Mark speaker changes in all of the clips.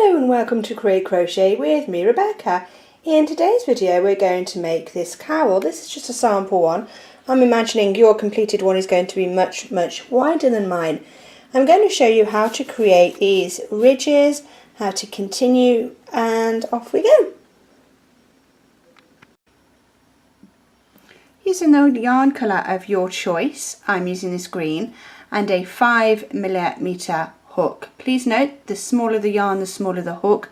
Speaker 1: Hello and welcome to Crochet Crochet with me, Rebecca. In today's video we're going to make this cowl. This is just a sample one. I'm imagining your completed one is going to be much wider than mine. I'm going to show you how to create these ridges, how to continue, and off we go. Using the yarn colour of your choice, I'm using this green, and a 5mm hook. Please note, the smaller the yarn, the smaller the hook,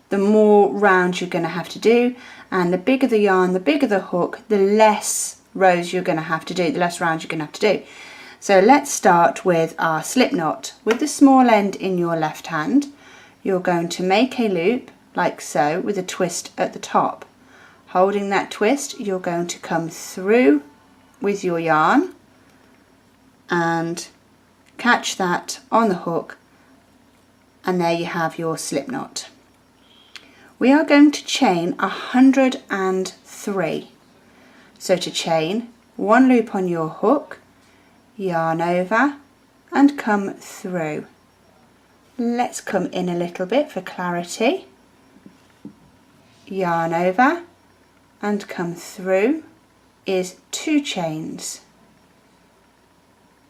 Speaker 1: the more rounds you're going to have to do, and the bigger the yarn, the bigger the hook, the less rows you're going to have to do, the less rounds you're going to have to do. So let's start with our slip knot. With the small end in your left hand, you're going to make a loop like so with a twist at the top. Holding that twist, you're going to come through with your yarn and catch that on the hook, and there you have your slip knot. We are going to chain 103. So to chain, one loop on your hook, yarn over and come through. Let's come in a little bit for clarity. Yarn over and come through is 2 chains.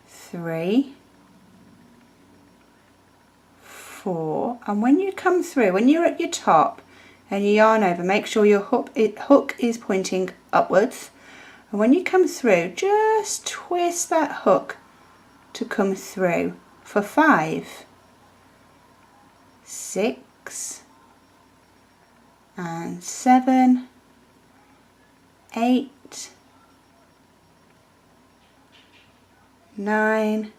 Speaker 1: 3, 4, and when you come through, when you're at your top and you yarn over, make sure your hook is pointing upwards, and when you come through, just twist that hook to come through for 5, 6 and 7, 8, 9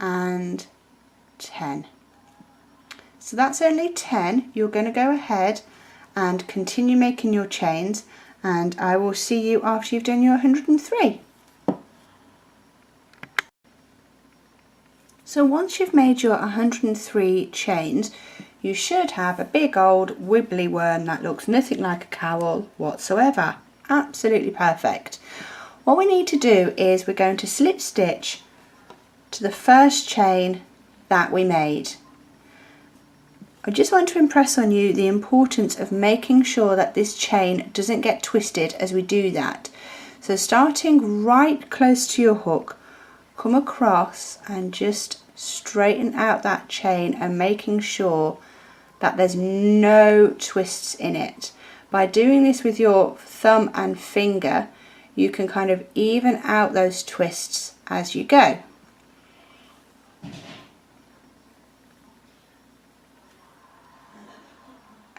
Speaker 1: and 10. So that's only 10. You're going to go ahead and continue making your chains, and I will see you after you've done your 103. So once you've made your 103 chains, you should have a big old wibbly worm that looks nothing like a cowl whatsoever. Absolutely perfect. What we need to do is we're going to slip stitch to the first chain that we made. I just want to impress on you the importance of making sure that this chain doesn't get twisted as we do that. So starting right close to your hook, come across and just straighten out that chain and making sure that there's no twists in it. By doing this with your thumb and finger, you can kind of even out those twists as you go.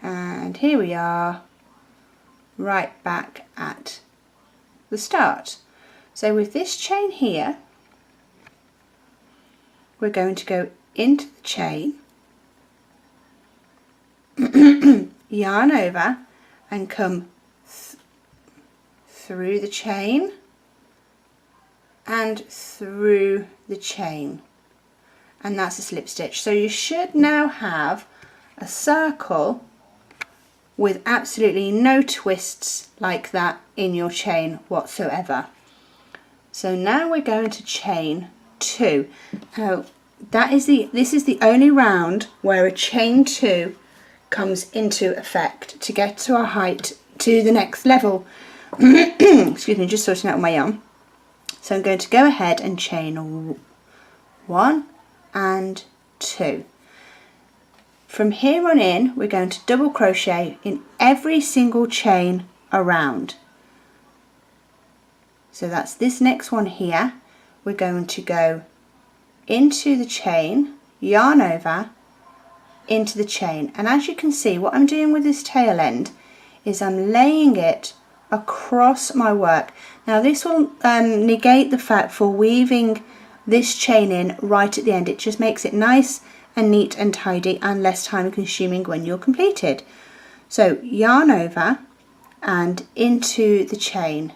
Speaker 1: And here we are, right back at the start. So with this chain here, we're going to go into the chain, yarn over and come through the chain and through the chain, and that's a slip stitch. So you should now have a circle with absolutely no twists like that in your chain whatsoever. So now we're going to chain 2. Now this is the only round where a chain 2 comes into effect to get to our height to the next level. Excuse me, just sorting out my yarn. So I'm going to go ahead and chain 1 and 2. From here on in, we're going to double crochet in every single chain around. So that's this next one here. We're going to go into the chain, yarn over, into the chain, and as you can see, what I'm doing with this tail end is I'm laying it across my work. Now this will negate the fact for weaving this chain in right at the end. It just makes it nice and neat and tidy and less time consuming when you're completed. So yarn over and into the chain,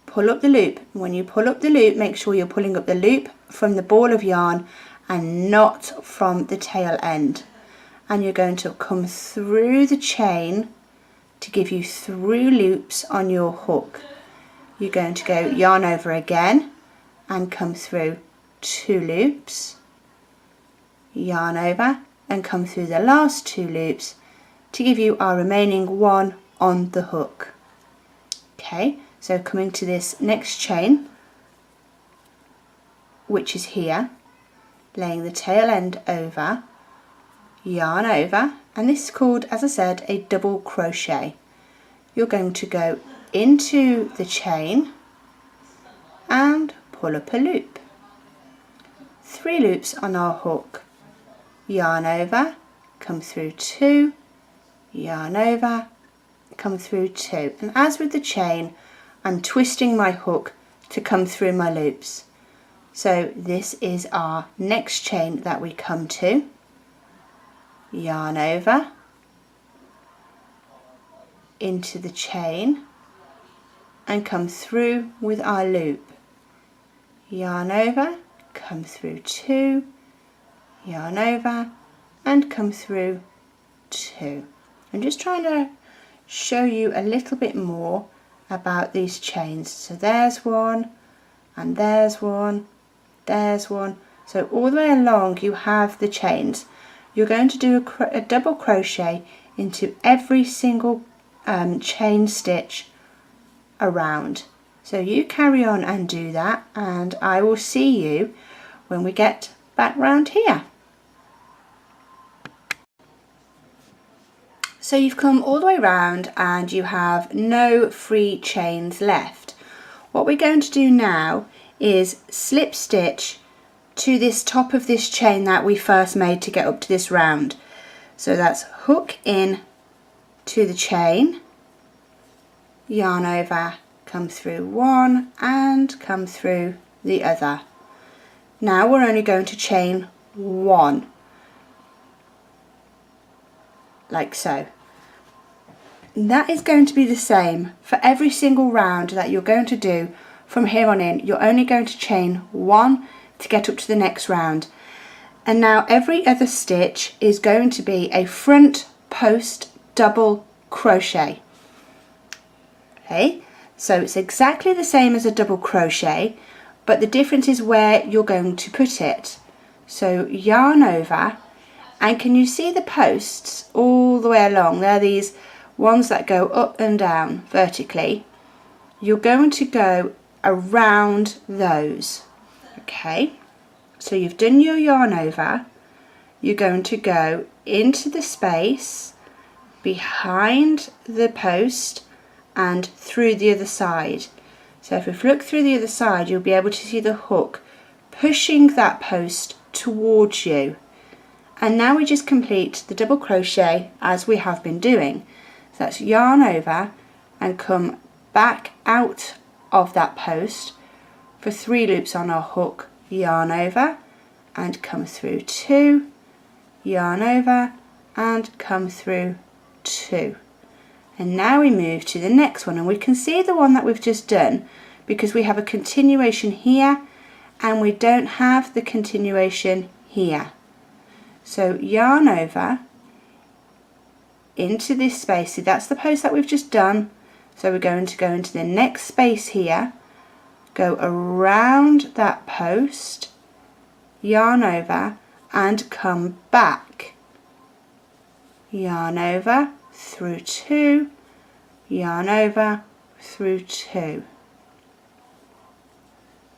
Speaker 1: pull up the loop. When you pull up the loop, make sure you're pulling up the loop from the ball of yarn and not from the tail end, and you're going to come through the chain to give you 3 loops on your hook. You're going to go yarn over again and come through 2 loops, yarn over and come through the last 2 loops to give you our remaining 1 on the hook. Okay, so coming to this next chain, which is here, laying the tail end over, yarn over, and this is called, as I said, a double crochet. You're going to go into the chain and pull up a loop. 3 loops on our hook, yarn over, come through 2, yarn over, come through 2, and as with the chain, I'm twisting my hook to come through my loops. So this is our next chain that we come to, yarn over, into the chain and come through with our loop, yarn over, come through 2, yarn over and come through 2. I'm just trying to show you a little bit more about these chains. So there's one, and there's one, there's one. So all the way along you have the chains. You're going to do a double crochet into every single chain stitch around. So you carry on and do that, and I will see you when we get back round here. So you've come all the way round and you have no free chains left. What we're going to do now is slip stitch to this top of this chain that we first made to get up to this round. So that's hook in to the chain, yarn over, come through 1 and come through the other. Now we're only going to chain 1, like so. That is going to be the same for every single round that you're going to do from here on in. You're only going to chain 1 to get up to the next round. And now every other stitch is going to be a front post double crochet. Okay, so it's exactly the same as a double crochet, but the difference is where you're going to put it. So yarn over, and can you see the posts all the way along? They're these ones that go up and down vertically. You're going to go around those. Okay, so you've done your yarn over, you're going to go into the space behind the post and through the other side. So if we look through the other side, you'll be able to see the hook pushing that post towards you. And now we just complete the double crochet as we have been doing. So that's yarn over and come back out of that post for 3 loops on our hook, yarn over and come through 2, yarn over and come through 2. And now we move to the next one, and we can see the one that we've just done because we have a continuation here and we don't have the continuation here. So yarn over into this space. See, that's the post that we've just done. So we're going to go into the next space here, go around that post, yarn over and come back, yarn over through 2, yarn over through 2.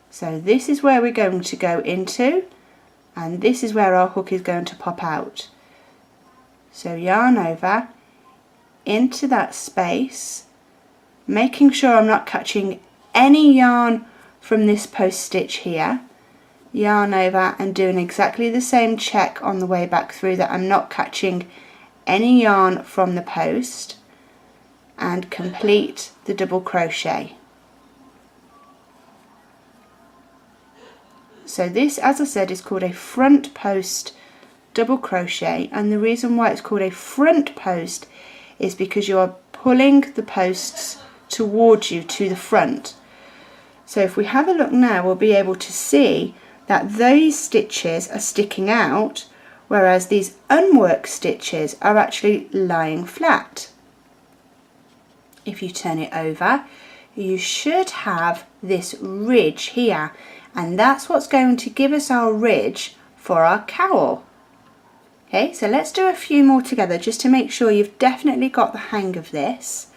Speaker 1: So this is where we're going to go into, and this is where our hook is going to pop out. So yarn over into that space, making sure I'm not catching any yarn from this post stitch here, yarn over and doing exactly the same check on the way back through that I'm not catching any yarn from the post, and complete the double crochet. So this, as I said, is called a front post double crochet, and the reason why it's called a front post is because you are pulling the posts towards you to the front. So if we have a look now, we'll be able to see that those stitches are sticking out, whereas these unworked stitches are actually lying flat. If you turn it over, you should have this ridge here, and that's what's going to give us our ridge for our cowl. Okay, so let's do a few more together just to make sure you've definitely got the hang of this.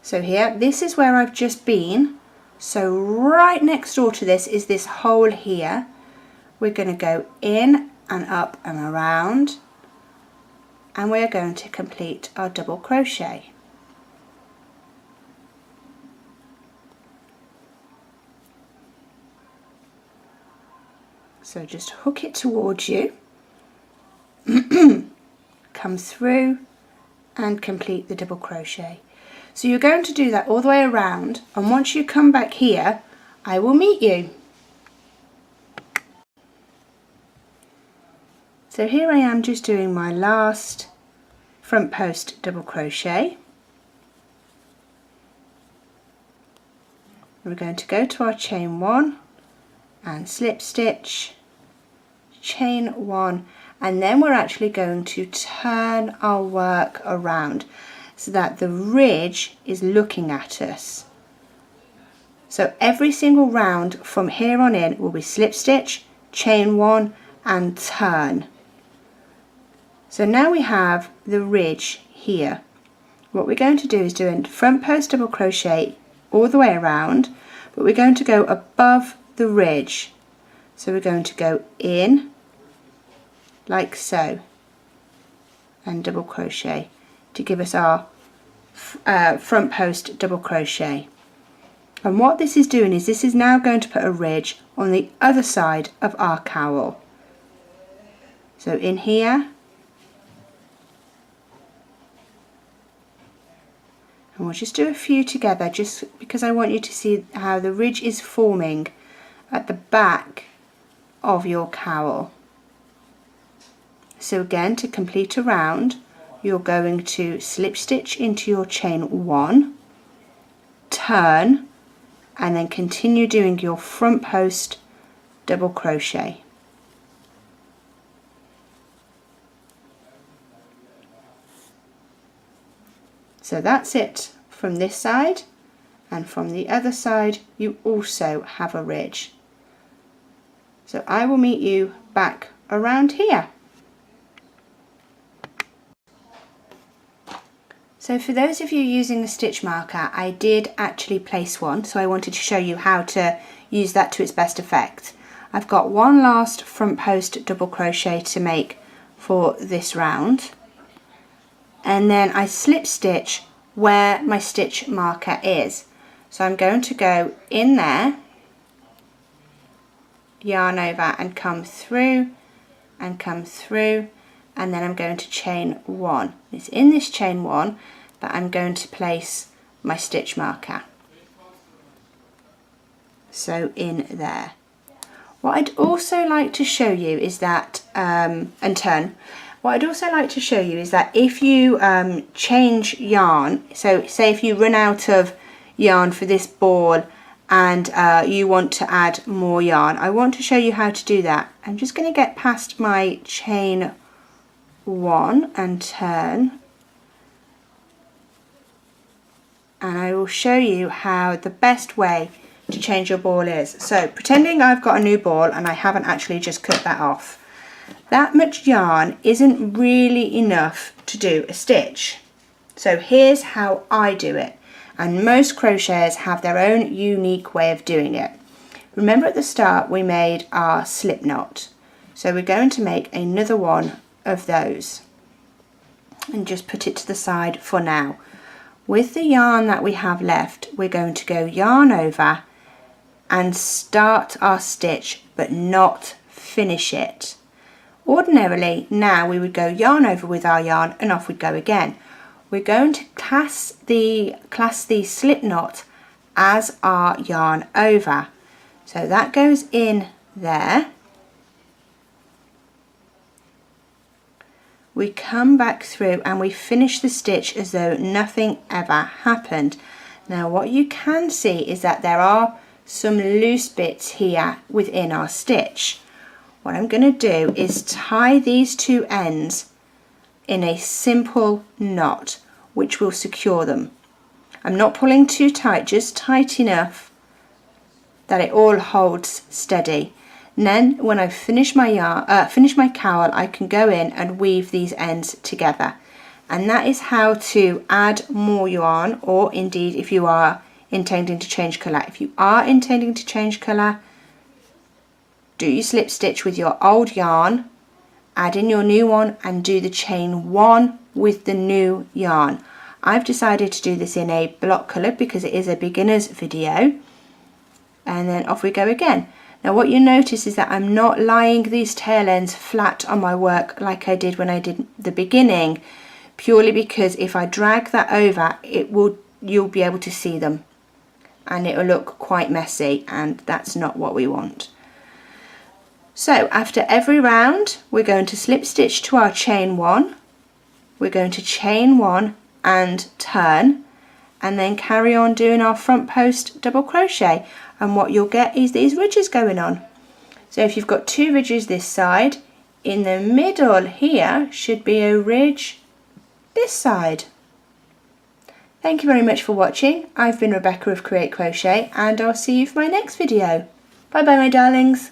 Speaker 1: So here, this is where I've just been. So right next door to this is this hole here. We're going to go in and up and around, and we're going to complete our double crochet. So just hook it towards you, come through and complete the double crochet. So you're going to do that all the way around, and once you come back here, I will meet you. So here I am just doing my last front post double crochet. We're going to go to our chain 1 and slip stitch, chain 1, and then we're actually going to turn our work around so that the ridge is looking at us. So every single round from here on in will be slip stitch, chain 1 and turn. So now we have the ridge here. What we're going to do is do a front post double crochet all the way around, but we're going to go above the ridge. So we're going to go in like so and double crochet to give us our front post double crochet. And what this is doing is this is now going to put a ridge on the other side of our cowl. So in here, and we'll just do a few together just because I want you to see how the ridge is forming at the back of your cowl. So again, to complete a round, you're going to slip stitch into your chain 1, turn, and then continue doing your front post double crochet. So that's it from this side, and from the other side you also have a ridge. So I will meet you back around here. So for those of you using the stitch marker, I did actually place one, so I wanted to show you how to use that to its best effect. I've got one last front post double crochet to make for this round, and then I slip stitch where my stitch marker is. So I'm going to go in there, yarn over and come through and come through, and then I'm going to chain 1. It's in this chain 1 that I'm going to place my stitch marker. So in there. What I'd also like to show you is that, what I'd also like to show you is that if you change yarn, so say if you run out of yarn for this ball and you want to add more yarn, I want to show you how to do that. I'm just going to get past my chain 1 and turn, and I will show you how the best way to change your ball is. So pretending I've got a new ball and I haven't actually just cut that off, that much yarn isn't really enough to do a stitch. So here's how I do it, and most crocheters have their own unique way of doing it. Remember at the start we made our slip knot, so we're going to make another one of those and just put it to the side for now. With the yarn that we have left, we're going to go yarn over and start our stitch but not finish it. Ordinarily now we would go yarn over with our yarn and off we'd go again. We're going to class the slip knot as our yarn over. So that goes in there. We come back through and we finish the stitch as though nothing ever happened. Now what you can see is that there are some loose bits here within our stitch. What I'm going to do is tie these two ends in a simple knot which will secure them. I'm not pulling too tight, just tight enough that it all holds steady. And then when I finish my cowl, I can go in and weave these ends together. And that is how to add more yarn, or indeed if you are intending to change colour. If you are intending to change colour, do your slip stitch with your old yarn, add in your new one and do the chain 1 with the new yarn. I've decided to do this in a block colour because it is a beginner's video. And then off we go again. Now what you notice is that I'm not lying these tail ends flat on my work like I did when I did the beginning, purely because if I drag that over, you'll be able to see them and it will look quite messy, and that's not what we want. So after every round we're going to slip stitch to our chain 1, we're going to chain 1 and turn, and then carry on doing our front post double crochet, and what you'll get is these ridges going on. So if you've got 2 ridges this side, in the middle here should be a ridge this side. Thank you very much for watching. I've been Rebecca of Create Crochet, and I'll see you for my next video. Bye bye my darlings.